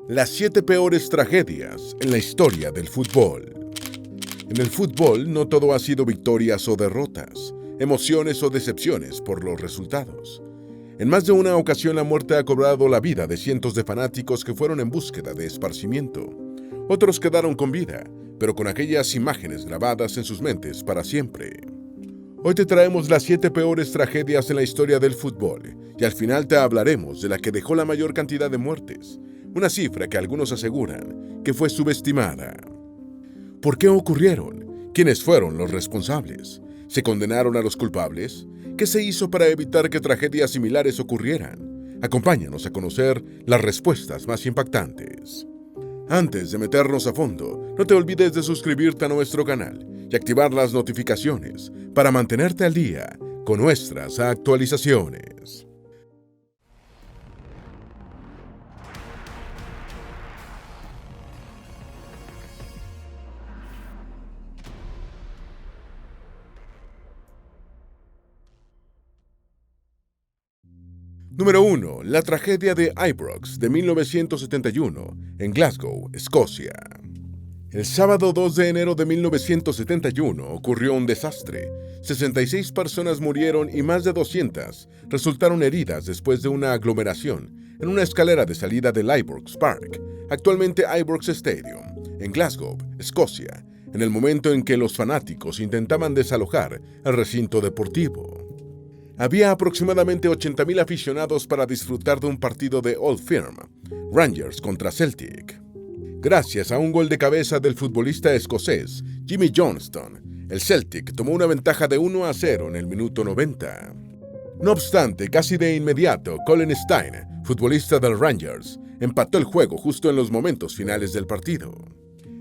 Las 7 peores tragedias en la historia del fútbol. En el fútbol no todo ha sido victorias o derrotas, emociones o decepciones por los resultados. En más de una ocasión la muerte ha cobrado la vida de cientos de fanáticos que fueron en búsqueda de esparcimiento. Otros quedaron con vida, pero con aquellas imágenes grabadas en sus mentes para siempre. Hoy te traemos las 7 peores tragedias en la historia del fútbol y al final te hablaremos de la que dejó la mayor cantidad de muertes, una cifra que algunos aseguran que fue subestimada. ¿Por qué ocurrieron? ¿Quiénes fueron los responsables? ¿Se condenaron a los culpables? ¿Qué se hizo para evitar que tragedias similares ocurrieran? Acompáñanos a conocer las respuestas más impactantes. Antes de meternos a fondo, no te olvides de suscribirte a nuestro canal y activar las notificaciones para mantenerte al día con nuestras actualizaciones. Número 1. La tragedia de Ibrox de 1971 en Glasgow, Escocia. El sábado 2 de enero de 1971 ocurrió un desastre. 66 personas murieron y más de 200 resultaron heridas después de una aglomeración en una escalera de salida del Ibrox Park, actualmente Ibrox Stadium, en Glasgow, Escocia, en el momento en que los fanáticos intentaban desalojar el recinto deportivo. Había aproximadamente 80,000 aficionados para disfrutar de un partido de Old Firm, Rangers contra Celtic. Gracias a un gol de cabeza del futbolista escocés Jimmy Johnstone, el Celtic tomó una ventaja de 1-0 en el minuto 90. No obstante, casi de inmediato, Colin Stein, futbolista del Rangers, empató el juego justo en los momentos finales del partido.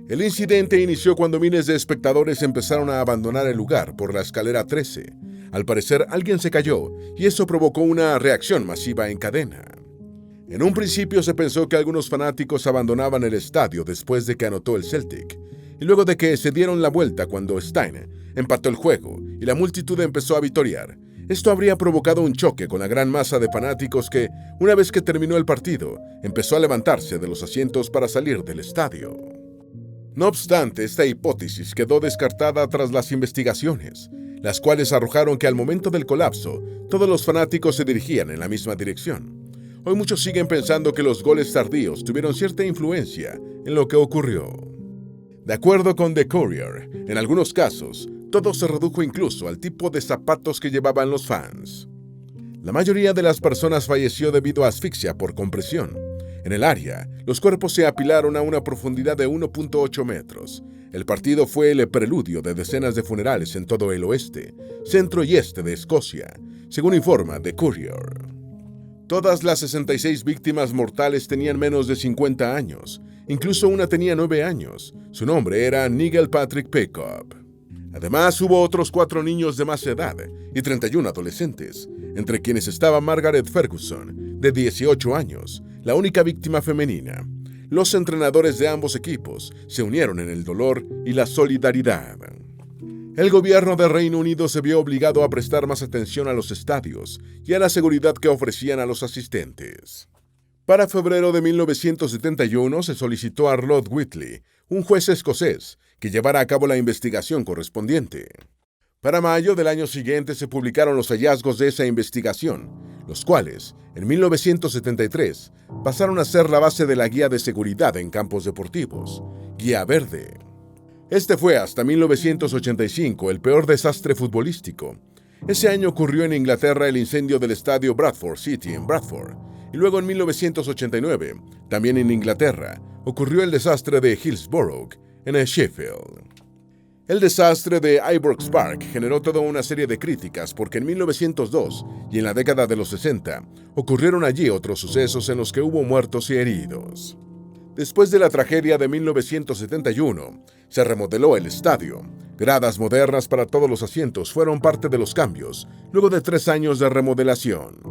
El incidente inició cuando miles de espectadores empezaron a abandonar el lugar por la escalera 13. Al parecer, alguien se cayó y eso provocó una reacción masiva en cadena. En un principio se pensó que algunos fanáticos abandonaban el estadio después de que anotó el Celtic, y luego de que se dieron la vuelta cuando Stein empató el juego y la multitud empezó a vitorear. Esto habría provocado un choque con la gran masa de fanáticos que, una vez que terminó el partido, empezó a levantarse de los asientos para salir del estadio. No obstante, esta hipótesis quedó descartada tras las investigaciones, las cuales arrojaron que al momento del colapso, todos los fanáticos se dirigían en la misma dirección. Hoy muchos siguen pensando que los goles tardíos tuvieron cierta influencia en lo que ocurrió. De acuerdo con The Courier, en algunos casos, todo se redujo incluso al tipo de zapatos que llevaban los fans. La mayoría de las personas falleció debido a asfixia por compresión. En el área, los cuerpos se apilaron a una profundidad de 1.8 metros. El partido fue el preludio de decenas de funerales en todo el oeste, centro y este de Escocia, según informa The Courier. Todas las 66 víctimas mortales tenían menos de 50 años, incluso una tenía 9 años. Su nombre era Nigel Patrick Peacock. Además, hubo otros 4 niños de más edad y 31 adolescentes, entre quienes estaba Margaret Ferguson, de 18 años, la única víctima femenina. Los entrenadores de ambos equipos se unieron en el dolor y la solidaridad. El gobierno de Reino Unido se vio obligado a prestar más atención a los estadios y a la seguridad que ofrecían a los asistentes. Para febrero de 1971 se solicitó a Rod Whitley, un juez escocés, que llevara a cabo la investigación correspondiente. Para mayo del año siguiente se publicaron los hallazgos de esa investigación, los cuales, en 1973, pasaron a ser la base de la Guía de Seguridad en Campos Deportivos, Guía Verde. Este fue hasta 1985 el peor desastre futbolístico. Ese año ocurrió en Inglaterra el incendio del estadio Bradford City en Bradford, y luego en 1989, también en Inglaterra, ocurrió el desastre de Hillsborough, en Sheffield. El desastre de Ibrox Park generó toda una serie de críticas porque en 1902 y en la década de los 60 ocurrieron allí otros sucesos en los que hubo muertos y heridos. Después de la tragedia de 1971, se remodeló el estadio. Gradas modernas para todos los asientos fueron parte de los cambios, luego de 3 años de remodelación.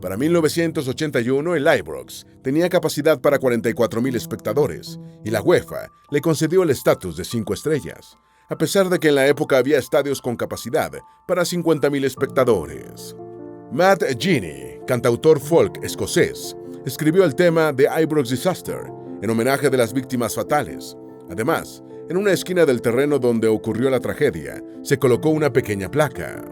Para 1981, el Ibrox tenía capacidad para 44,000 espectadores y la UEFA le concedió el estatus de 5 estrellas, a pesar de que en la época había estadios con capacidad para 50,000 espectadores. Matt Geeney, cantautor folk escocés, escribió el tema de Ibrox Disaster, en homenaje de las víctimas fatales. Además, en una esquina del terreno donde ocurrió la tragedia, se colocó una pequeña placa.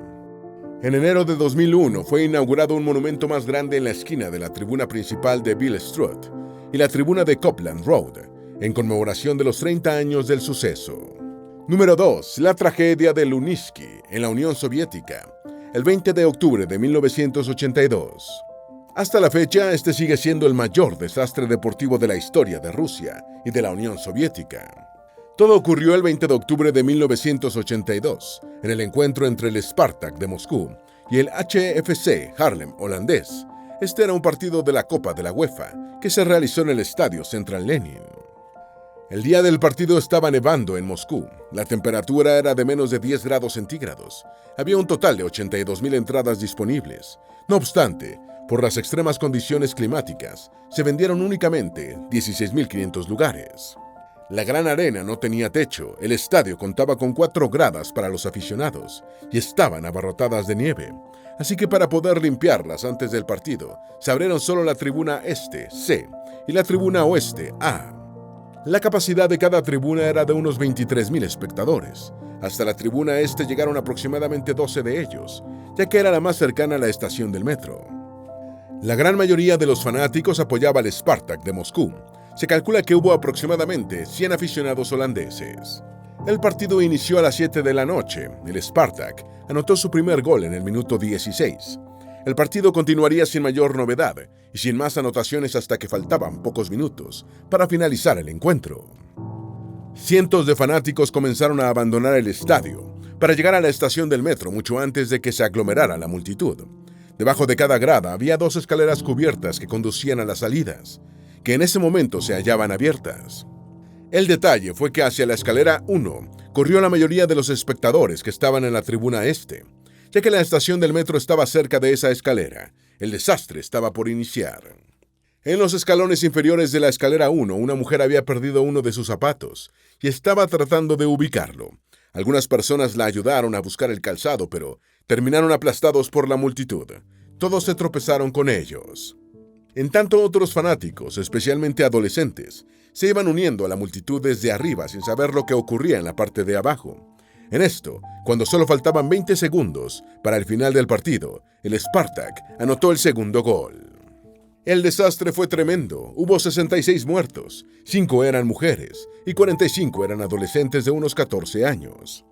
En enero de 2001 fue inaugurado un monumento más grande en la esquina de la tribuna principal de Beale Street y la tribuna de Copland Road, en conmemoración de los 30 años del suceso. Número 2. La tragedia de Luniski, en la Unión Soviética, el 20 de octubre de 1982. Hasta la fecha, este sigue siendo el mayor desastre deportivo de la historia de Rusia y de la Unión Soviética. Todo ocurrió el 20 de octubre de 1982, en el encuentro entre el Spartak de Moscú y el HFC Haarlem holandés. Este era un partido de la Copa de la UEFA que se realizó en el Estadio Central Lenin. El día del partido estaba nevando en Moscú. La temperatura era de menos de 10 grados centígrados. Había un total de 82.000 entradas disponibles. No obstante, por las extremas condiciones climáticas, se vendieron únicamente 16.500 lugares. La gran arena no tenía techo, el estadio contaba con 4 gradas para los aficionados y estaban abarrotadas de nieve. Así que para poder limpiarlas antes del partido, se abrieron solo la tribuna Este, C, y la tribuna Oeste, A. La capacidad de cada tribuna era de unos 23.000 espectadores. Hasta la tribuna Este llegaron aproximadamente 12 de ellos, ya que era la más cercana a la estación del metro. La gran mayoría de los fanáticos apoyaba al Spartak de Moscú. Se calcula que hubo aproximadamente 100 aficionados holandeses. El partido inició a las 7 de la noche. El Spartak anotó su primer gol en el minuto 16. El partido continuaría sin mayor novedad y sin más anotaciones hasta que faltaban pocos minutos para finalizar el encuentro. Cientos de fanáticos comenzaron a abandonar el estadio para llegar a la estación del metro mucho antes de que se aglomerara la multitud. Debajo de cada grada había 2 escaleras cubiertas que conducían a las salidas, que en ese momento se hallaban abiertas. El detalle fue que hacia la escalera 1 corrió la mayoría de los espectadores que estaban en la tribuna Este, ya que la estación del metro estaba cerca de esa escalera. El desastre estaba por iniciar. En los escalones inferiores de la escalera 1, una mujer había perdido uno de sus zapatos y estaba tratando de ubicarlo. Algunas personas la ayudaron a buscar el calzado, pero terminaron aplastados por la multitud. Todos se tropezaron con ellos. En tanto, otros fanáticos, especialmente adolescentes, se iban uniendo a la multitud desde arriba sin saber lo que ocurría en la parte de abajo. En esto, cuando solo faltaban 20 segundos para el final del partido, el Spartak anotó el segundo gol. El desastre fue tremendo. Hubo 66 muertos, 5 eran mujeres y 45 eran adolescentes de unos 14 años.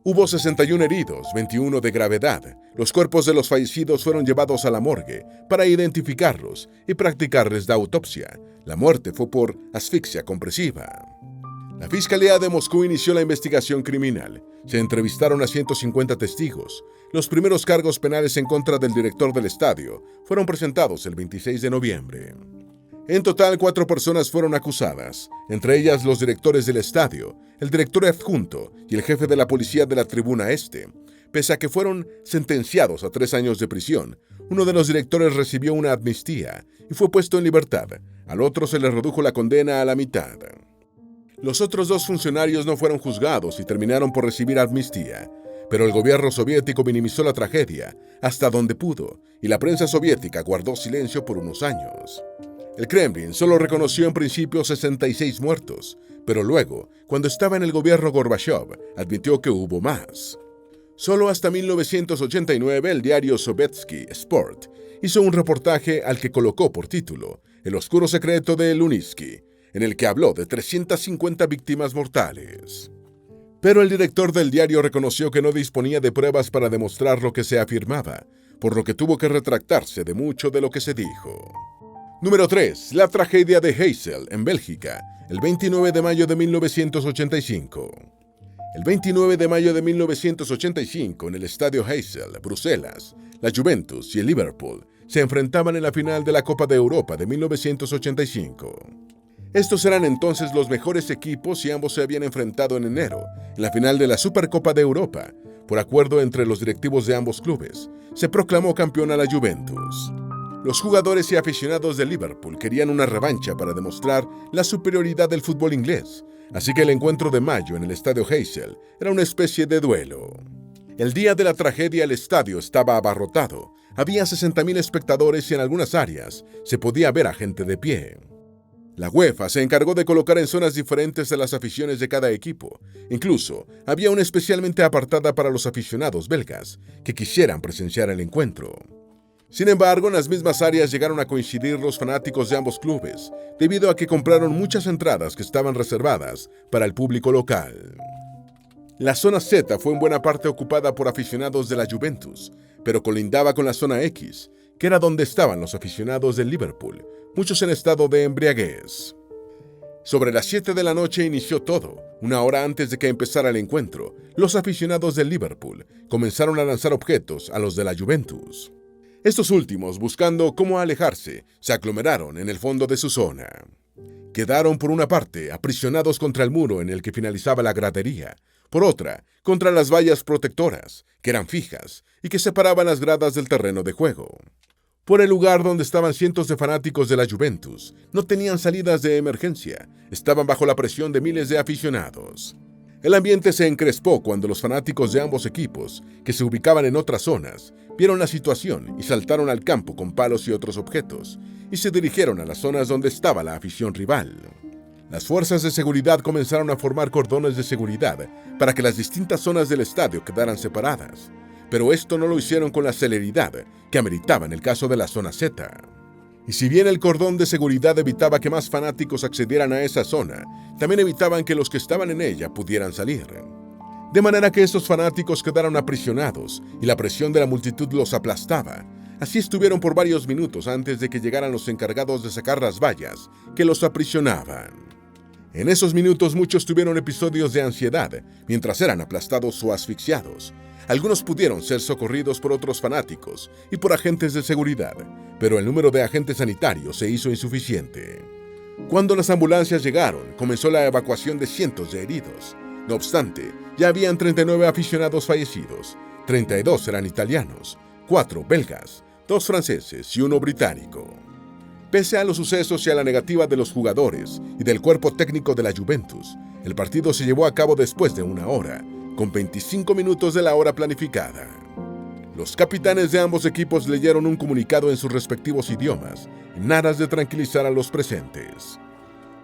Hubo 61 heridos, 21 de gravedad. Los cuerpos de los fallecidos fueron llevados a la morgue para identificarlos y practicarles la autopsia. La muerte fue por asfixia compresiva. La Fiscalía de Moscú inició la investigación criminal. Se entrevistaron a 150 testigos. Los primeros cargos penales en contra del director del estadio fueron presentados el 26 de noviembre. En total, 4 personas fueron acusadas, entre ellas los directores del estadio, el director adjunto y el jefe de la policía de la tribuna Este. Pese a que fueron sentenciados a 3 años de prisión, uno de los directores recibió una amnistía y fue puesto en libertad. Al otro se le redujo la condena a la mitad. Los otros 2 funcionarios no fueron juzgados y terminaron por recibir amnistía, pero el gobierno soviético minimizó la tragedia hasta donde pudo y la prensa soviética guardó silencio por unos años. El Kremlin solo reconoció en principio 66 muertos, pero luego, cuando estaba en el gobierno Gorbachev, admitió que hubo más. Solo hasta 1989 el diario Sovietsky Sport hizo un reportaje al que colocó por título El oscuro secreto de Luniski, en el que habló de 350 víctimas mortales. Pero el director del diario reconoció que no disponía de pruebas para demostrar lo que se afirmaba, por lo que tuvo que retractarse de mucho de lo que se dijo. Número 3. La tragedia de Heysel, en Bélgica, el 29 de mayo de 1985. El 29 de mayo de 1985, en el estadio Heysel, Bruselas, la Juventus y el Liverpool se enfrentaban en la final de la Copa de Europa de 1985. Estos eran entonces los mejores equipos y ambos se habían enfrentado en enero, en la final de la Supercopa de Europa. Por acuerdo entre los directivos de ambos clubes, se proclamó campeón a la Juventus. Los jugadores y aficionados de Liverpool querían una revancha para demostrar la superioridad del fútbol inglés, así que el encuentro de mayo en el estadio Heysel era una especie de duelo. El día de la tragedia el estadio estaba abarrotado, Había 60.000 espectadores y en algunas áreas se podía ver a gente de pie. La UEFA se encargó de colocar en zonas diferentes de las aficiones de cada equipo. Incluso había una especialmente apartada para los aficionados belgas que quisieran presenciar el encuentro. Sin embargo, en las mismas áreas llegaron a coincidir los fanáticos de ambos clubes, debido a que compraron muchas entradas que estaban reservadas para el público local. La zona Z fue en buena parte ocupada por aficionados de la Juventus, pero colindaba con la zona X, que era donde estaban los aficionados del Liverpool, muchos en estado de embriaguez. Sobre las 7 de la noche inició todo. Una hora antes de que empezara el encuentro, los aficionados del Liverpool comenzaron a lanzar objetos a los de la Juventus. Estos últimos, buscando cómo alejarse, se aglomeraron en el fondo de su zona. Quedaron por una parte aprisionados contra el muro en el que finalizaba la gradería, por otra, contra las vallas protectoras, que eran fijas y que separaban las gradas del terreno de juego. Por el lugar donde estaban cientos de fanáticos de la Juventus, no tenían salidas de emergencia, estaban bajo la presión de miles de aficionados. El ambiente se encrespó cuando los fanáticos de ambos equipos, que se ubicaban en otras zonas, vieron la situación y saltaron al campo con palos y otros objetos, y se dirigieron a las zonas donde estaba la afición rival. Las fuerzas de seguridad comenzaron a formar cordones de seguridad para que las distintas zonas del estadio quedaran separadas, pero esto no lo hicieron con la celeridad que ameritaba en el caso de la zona Z. Y si bien el cordón de seguridad evitaba que más fanáticos accedieran a esa zona, también evitaban que los que estaban en ella pudieran salir. De manera que estos fanáticos quedaron aprisionados y la presión de la multitud los aplastaba. Así estuvieron por varios minutos antes de que llegaran los encargados de sacar las vallas que los aprisionaban. En esos minutos muchos tuvieron episodios de ansiedad mientras eran aplastados o asfixiados. Algunos pudieron ser socorridos por otros fanáticos y por agentes de seguridad, pero el número de agentes sanitarios se hizo insuficiente. Cuando las ambulancias llegaron, comenzó la evacuación de cientos de heridos. No obstante, ya habían 39 aficionados fallecidos, 32 eran italianos, 4 belgas, 2 franceses y 1 británico. Pese a los sucesos y a la negativa de los jugadores y del cuerpo técnico de la Juventus, el partido se llevó a cabo después de una hora, con 25 minutos de la hora planificada. Los capitanes de ambos equipos leyeron un comunicado en sus respectivos idiomas, en aras de tranquilizar a los presentes.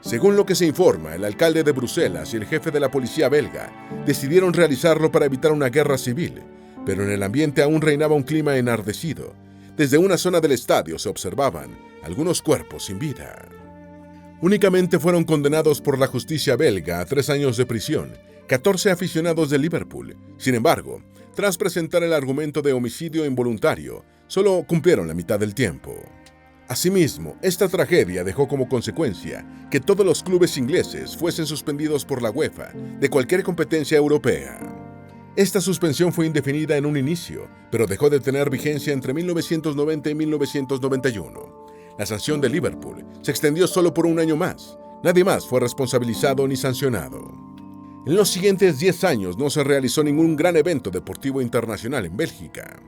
Según lo que se informa, el alcalde de Bruselas y el jefe de la policía belga decidieron realizarlo para evitar una guerra civil, pero en el ambiente aún reinaba un clima enardecido. Desde una zona del estadio se observaban algunos cuerpos sin vida. Únicamente fueron condenados por la justicia belga a 3 años de prisión 14 aficionados de Liverpool. Sin embargo, tras presentar el argumento de homicidio involuntario, solo cumplieron la mitad del tiempo. Asimismo, esta tragedia dejó como consecuencia que todos los clubes ingleses fuesen suspendidos por la UEFA de cualquier competencia europea. Esta suspensión fue indefinida en un inicio, pero dejó de tener vigencia entre 1990 y 1991. La sanción de Liverpool se extendió solo por un año más. Nadie más fue responsabilizado ni sancionado. En los siguientes 10 años no se realizó ningún gran evento deportivo internacional en Bélgica.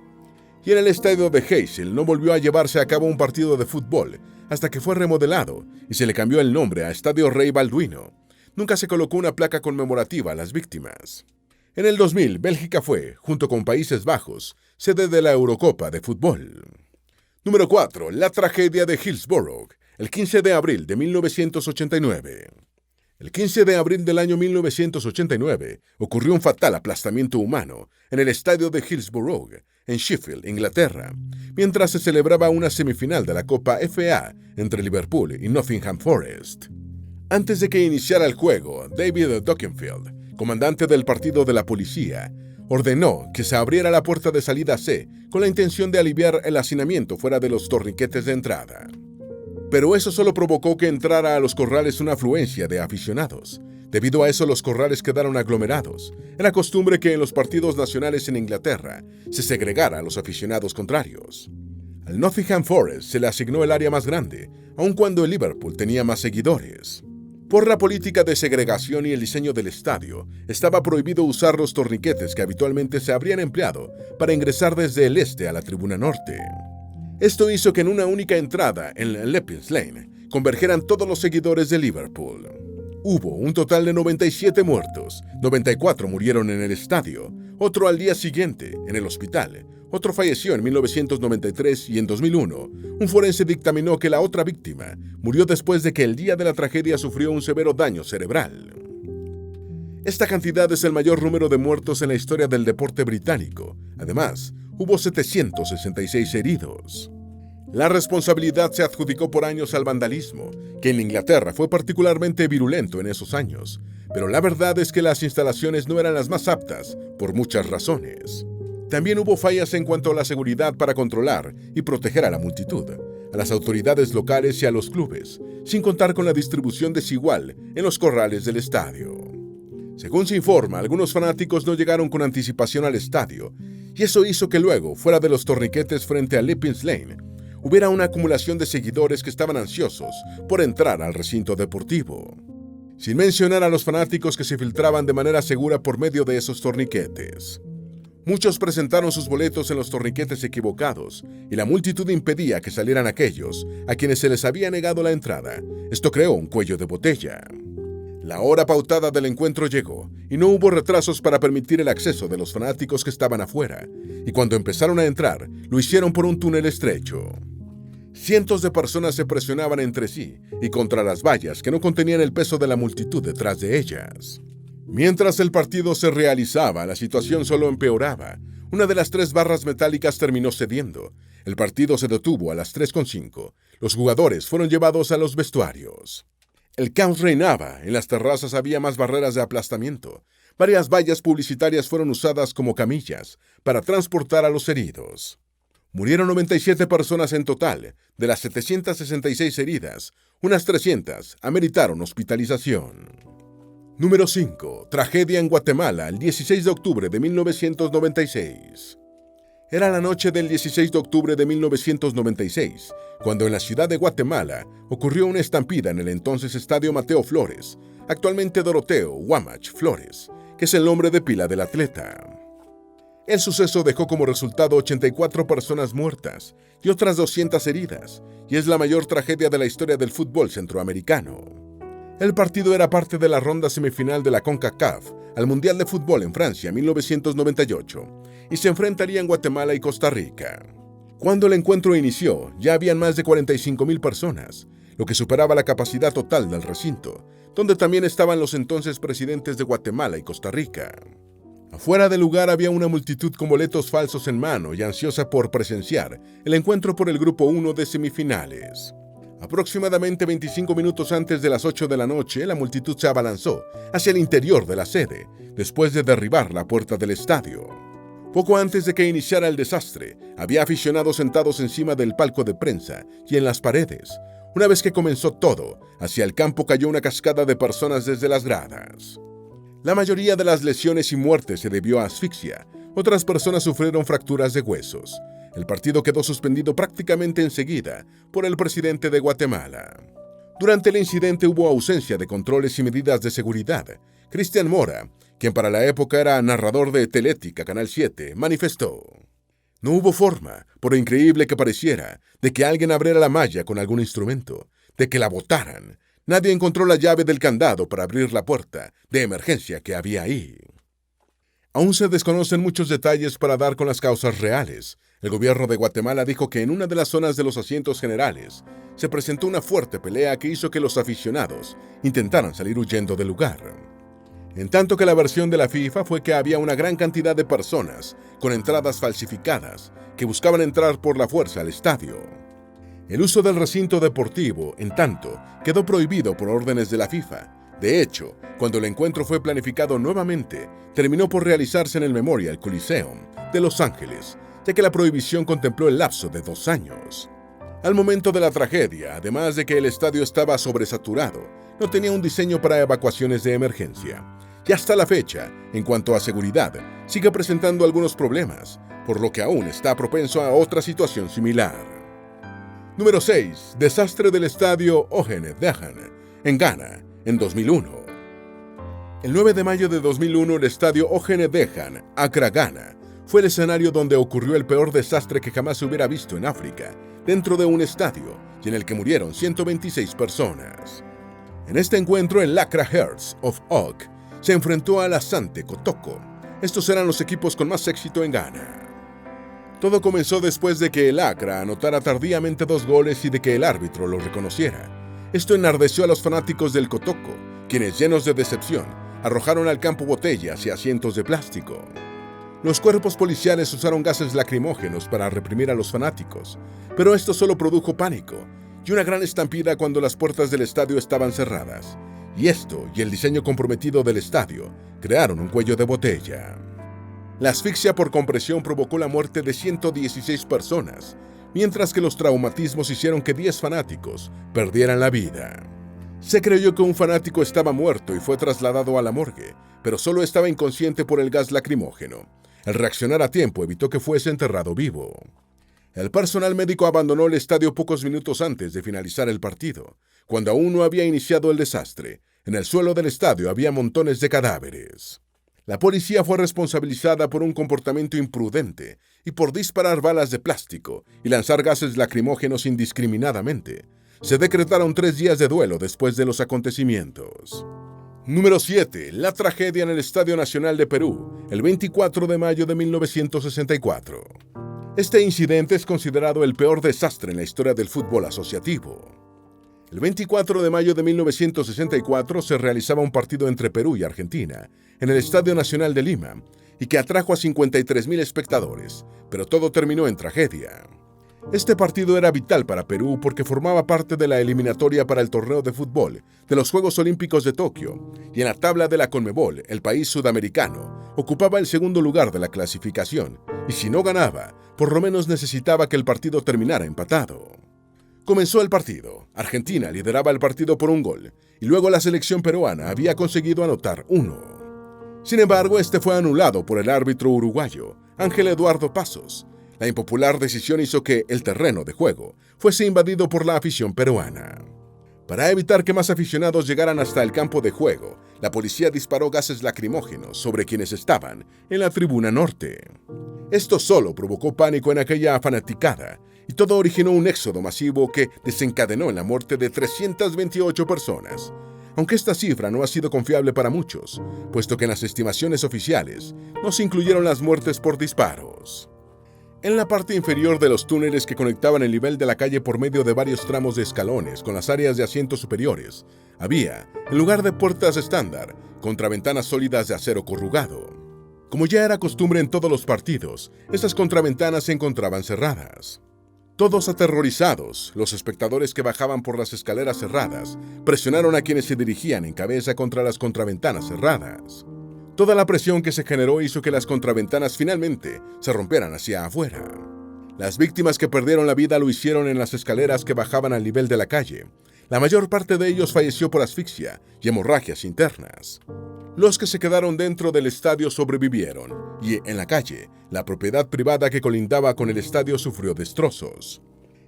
Y en el estadio de Heysel no volvió a llevarse a cabo un partido de fútbol hasta que fue remodelado y se le cambió el nombre a Estadio Rey Balduino. Nunca se colocó una placa conmemorativa a las víctimas. En el 2000, Bélgica fue, junto con Países Bajos, sede de la Eurocopa de fútbol. Número 4. La tragedia de Hillsborough, el 15 de abril de 1989. El 15 de abril del año 1989 ocurrió un fatal aplastamiento humano en el estadio de Hillsborough, en Sheffield, Inglaterra, mientras se celebraba una semifinal de la Copa FA entre Liverpool y Nottingham Forest. Antes de que iniciara el juego, David Dockenfield, comandante del partido de la policía, ordenó que se abriera la puerta de salida C con la intención de aliviar el hacinamiento fuera de los torniquetes de entrada. Pero eso solo provocó que entrara a los corrales una afluencia de aficionados. Debido a eso, los corrales quedaron aglomerados. Era costumbre que en los partidos nacionales en Inglaterra se segregara a los aficionados contrarios. Al Nottingham Forest se le asignó el área más grande, aun cuando el Liverpool tenía más seguidores. Por la política de segregación y el diseño del estadio, estaba prohibido usar los torniquetes que habitualmente se habrían empleado para ingresar desde el este a la tribuna norte. Esto hizo que en una única entrada en Leppings Lane convergeran todos los seguidores de Liverpool. Hubo un total de 97 muertos, 94 murieron en el estadio, otro al día siguiente, en el hospital, otro falleció en 1993 y en 2001, un forense dictaminó que la otra víctima murió después de que el día de la tragedia sufrió un severo daño cerebral. Esta cantidad es el mayor número de muertos en la historia del deporte británico. Además, hubo 766 heridos. La responsabilidad se adjudicó por años al vandalismo, que en Inglaterra fue particularmente virulento en esos años, pero la verdad es que las instalaciones no eran las más aptas por muchas razones. También hubo fallas en cuanto a la seguridad para controlar y proteger a la multitud, a las autoridades locales y a los clubes, sin contar con la distribución desigual en los corrales del estadio. Según se informa, algunos fanáticos no llegaron con anticipación al estadio, y eso hizo que luego, fuera de los torniquetes frente a Leppings Lane, hubiera una acumulación de seguidores que estaban ansiosos por entrar al recinto deportivo. Sin mencionar a los fanáticos que se filtraban de manera segura por medio de esos torniquetes. Muchos presentaron sus boletos en los torniquetes equivocados, y la multitud impedía que salieran aquellos a quienes se les había negado la entrada. Esto creó un cuello de botella. La hora pautada del encuentro llegó, y no hubo retrasos para permitir el acceso de los fanáticos que estaban afuera, y cuando empezaron a entrar, lo hicieron por un túnel estrecho. Cientos de personas se presionaban entre sí y contra las vallas que no contenían el peso de la multitud detrás de ellas. Mientras el partido se realizaba, la situación solo empeoraba. Una de las 3 barras metálicas terminó cediendo. El partido se detuvo a las 3:05. Los jugadores fueron llevados a los vestuarios. El caos reinaba. En las terrazas había más barreras de aplastamiento. Varias vallas publicitarias fueron usadas como camillas para transportar a los heridos. Murieron 97 personas en total. De las 766 heridas, unas 300 ameritaron hospitalización. Número 5. Tragedia en Guatemala, el 16 de octubre de 1996. Era la noche del 16 de octubre de 1996, cuando en la ciudad de Guatemala ocurrió una estampida en el entonces Estadio Mateo Flores, actualmente Doroteo Guamach Flores, que es el nombre de pila del atleta. El suceso dejó como resultado 84 personas muertas y otras 200 heridas, y es la mayor tragedia de la historia del fútbol centroamericano. El partido era parte de la ronda semifinal de la CONCACAF al Mundial de Fútbol en Francia 1998 y se enfrentarían Guatemala y Costa Rica. Cuando el encuentro inició, ya habían más de 45,000 personas, lo que superaba la capacidad total del recinto, donde también estaban los entonces presidentes de Guatemala y Costa Rica. Afuera del lugar había una multitud con boletos falsos en mano y ansiosa por presenciar el encuentro por el Grupo 1 de semifinales. Aproximadamente 25 minutos antes de las 8 de la noche, la multitud se abalanzó hacia el interior de la sede, después de derribar la puerta del estadio. Poco antes de que iniciara el desastre, había aficionados sentados encima del palco de prensa y en las paredes. Una vez que comenzó todo, hacia el campo cayó una cascada de personas desde las gradas. La mayoría de las lesiones y muertes se debió a asfixia. Otras personas sufrieron fracturas de huesos. El partido quedó suspendido prácticamente enseguida por el presidente de Guatemala. Durante el incidente hubo ausencia de controles y medidas de seguridad. Cristian Mora, quien para la época era narrador de Teletica Canal 7, manifestó: "No hubo forma, por increíble que pareciera, de que alguien abriera la malla con algún instrumento, de que la botaran. Nadie encontró la llave del candado para abrir la puerta de emergencia que había ahí". Aún se desconocen muchos detalles para dar con las causas reales. El gobierno de Guatemala dijo que en una de las zonas de los asientos generales se presentó una fuerte pelea que hizo que los aficionados intentaran salir huyendo del lugar. En tanto que la versión de la FIFA fue que había una gran cantidad de personas con entradas falsificadas que buscaban entrar por la fuerza al estadio. El uso del recinto deportivo, en tanto, quedó prohibido por órdenes de la FIFA. De hecho, cuando el encuentro fue planificado nuevamente, terminó por realizarse en el Memorial Coliseum de Los Ángeles, ya que la prohibición contempló el lapso de 2 años. Al momento de la tragedia, además de que el estadio estaba sobresaturado, no tenía un diseño para evacuaciones de emergencia. Y hasta la fecha, en cuanto a seguridad, sigue presentando algunos problemas, por lo que aún está propenso a otra situación similar. Número 6. Desastre del estadio Ogene Dejan, en Ghana, en 2001. El 9 de mayo de 2001, el estadio Ogene Dejan, Accra, Ghana, fue el escenario donde ocurrió el peor desastre que jamás se hubiera visto en África, dentro de un estadio, y en el que murieron 126 personas. En este encuentro, el Lacra Hearts of Oak se enfrentó al Asante Kotoko. Estos eran los equipos con más éxito en Ghana. Todo comenzó después de que el Accra anotara tardíamente 2 goles y de que el árbitro lo reconociera. Esto enardeció a los fanáticos del Kotoko, quienes, llenos de decepción, arrojaron al campo botellas y asientos de plástico. Los cuerpos policiales usaron gases lacrimógenos para reprimir a los fanáticos, pero esto solo produjo pánico y una gran estampida cuando las puertas del estadio estaban cerradas. Y esto y el diseño comprometido del estadio crearon un cuello de botella. La asfixia por compresión provocó la muerte de 116 personas, mientras que los traumatismos hicieron que 10 fanáticos perdieran la vida. Se creyó que un fanático estaba muerto y fue trasladado a la morgue, pero solo estaba inconsciente por el gas lacrimógeno. El reaccionar a tiempo evitó que fuese enterrado vivo. El personal médico abandonó el estadio pocos minutos antes de finalizar el partido, cuando aún no había iniciado el desastre. En el suelo del estadio había montones de cadáveres. La policía fue responsabilizada por un comportamiento imprudente y por disparar balas de plástico y lanzar gases lacrimógenos indiscriminadamente. Se decretaron 3 días de duelo después de los acontecimientos. Número 7. La tragedia en el Estadio Nacional de Perú, el 24 de mayo de 1964. Este incidente es considerado el peor desastre en la historia del fútbol asociativo. El 24 de mayo de 1964 se realizaba un partido entre Perú y Argentina, en el Estadio Nacional de Lima, y que atrajo a 53,000 espectadores, pero todo terminó en tragedia. Este partido era vital para Perú porque formaba parte de la eliminatoria para el torneo de fútbol de los Juegos Olímpicos de Tokio, y en la tabla de la Conmebol, el país sudamericano ocupaba el segundo lugar de la clasificación, y si no ganaba, por lo menos necesitaba que el partido terminara empatado. Comenzó el partido. Argentina lideraba el partido por 1 gol, y luego la selección peruana había conseguido anotar 1. Sin embargo, este fue anulado por el árbitro uruguayo, Ángel Eduardo Pasos. La impopular decisión hizo que el terreno de juego fuese invadido por la afición peruana. Para evitar que más aficionados llegaran hasta el campo de juego, la policía disparó gases lacrimógenos sobre quienes estaban en la tribuna norte. Esto solo provocó pánico en aquella fanaticada, y todo originó un éxodo masivo que desencadenó en la muerte de 328 personas. Aunque esta cifra no ha sido confiable para muchos, puesto que en las estimaciones oficiales no se incluyeron las muertes por disparos. En la parte inferior de los túneles que conectaban el nivel de la calle por medio de varios tramos de escalones con las áreas de asientos superiores, había, en lugar de puertas estándar, contraventanas sólidas de acero corrugado. Como ya era costumbre en todos los partidos, estas contraventanas se encontraban cerradas. Todos aterrorizados, los espectadores que bajaban por las escaleras cerradas presionaron a quienes se dirigían en cabeza contra las contraventanas cerradas. Toda la presión que se generó hizo que las contraventanas finalmente se rompieran hacia afuera. Las víctimas que perdieron la vida lo hicieron en las escaleras que bajaban al nivel de la calle. La mayor parte de ellos falleció por asfixia y hemorragias internas. Los que se quedaron dentro del estadio sobrevivieron, y en la calle, la propiedad privada que colindaba con el estadio sufrió destrozos.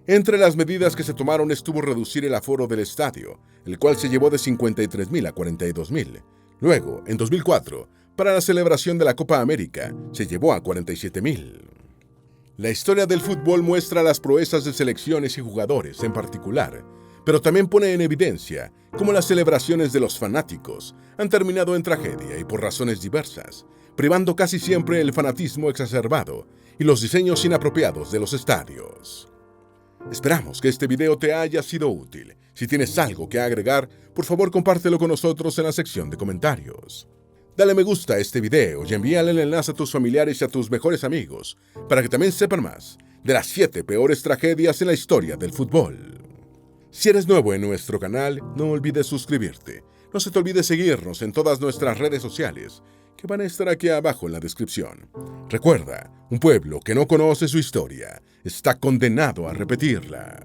Entre las medidas que se tomaron estuvo reducir el aforo del estadio, el cual se llevó de 53,000 a 42,000. Luego, en 2004, para la celebración de la Copa América, se llevó a 47,000. La historia del fútbol muestra las proezas de selecciones y jugadores en particular, pero también pone en evidencia cómo las celebraciones de los fanáticos han terminado en tragedia y por razones diversas, privando casi siempre el fanatismo exacerbado y los diseños inapropiados de los estadios. Esperamos que este video te haya sido útil. Si tienes algo que agregar, por favor compártelo con nosotros en la sección de comentarios. Dale me gusta a este video y envíale el enlace a tus familiares y a tus mejores amigos para que también sepan más de las 7 peores tragedias en la historia del fútbol. Si eres nuevo en nuestro canal, no olvides suscribirte. No se te olvide seguirnos en todas nuestras redes sociales, que van a estar aquí abajo en la descripción. Recuerda, un pueblo que no conoce su historia está condenado a repetirla.